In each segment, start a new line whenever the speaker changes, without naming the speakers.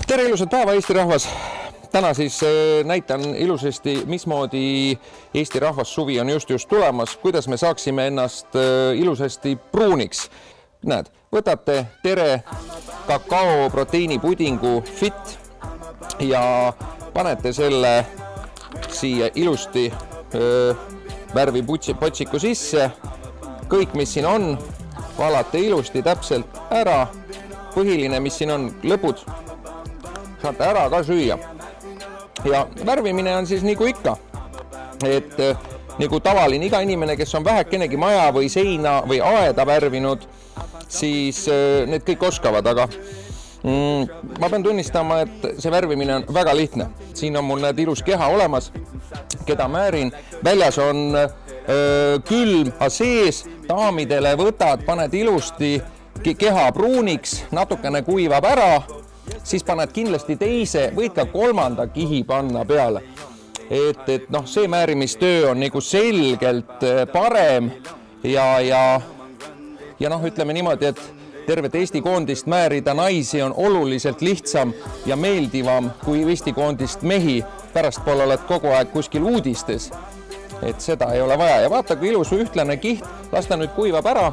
Tere ilusat päeva, Eesti rahvas! Täna siis näitan ilusasti, mismoodi Eesti rahvas suvi on just tulemas, kuidas me saaksime ennast ilusasti pruuniks. Näed, võtate tere kakao proteiinipudingu fit ja panete selle siia ilusti värvi potsiku sisse. Kõik, mis siin on, valate ilusti täpselt ära. Põhiline, mis siin on, lõpud saate ära ka süüa. Ja värvimine on siis nagu ikka, et nagu tavaline iga inimene, kes on vähekenegi maja või seina või aeda värvinud, siis need kõik oskavad, aga ma pean tunnistama, et see värvimine on väga lihtne. Siin on mul need ilus keha olemas, keda määrin. Väljas on külm, aga sees daamidele võtad, paned ilusti keha pruuniks, natukene kuivab ära, siis paned kindlasti teise, võid ka kolmanda kihi panna peale. Et noh, see määrimistöö on nagu selgelt parem ja noh, ütleme niimoodi, et tervet Eesti koondist määrida naisi on oluliselt lihtsam ja meeldivam kui Eesti koondist mehi. Pärastpool oled kogu aeg kuskil uudistes, et seda ei ole vaja. Ja vaata, kui ilus ühtlane kiht, las ta nüüd kuivab ära.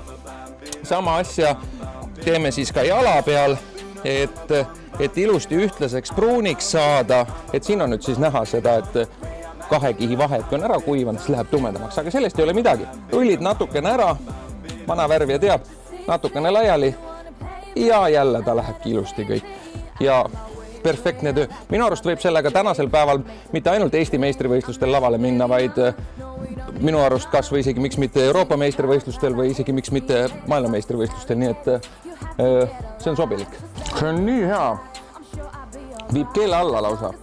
Sama asja teeme siis ka jala peal, et ilusti ühtlaseks pruuniks saada. Et siin on nüüd siis näha seda, et kahe kihi vahet on ära kuivanud, siis läheb tumedamaks, aga sellest ei ole midagi. Rullid natukene ära, vana värvija teab, natukene laiali ja jälle ta lähebki ilusti kõik. Ja perfektne töö. Minu arust võib sellega tänasel päeval mitte ainult Eesti meistrivõistlustel lavale minna, vaid minu arust kas või isegi miks mitte Euroopa meistrivõistlustel või isegi miks mitte maailma meistrivõistlustel, nii et see on sobilik. See on nii hea. Viib keele alla lausa.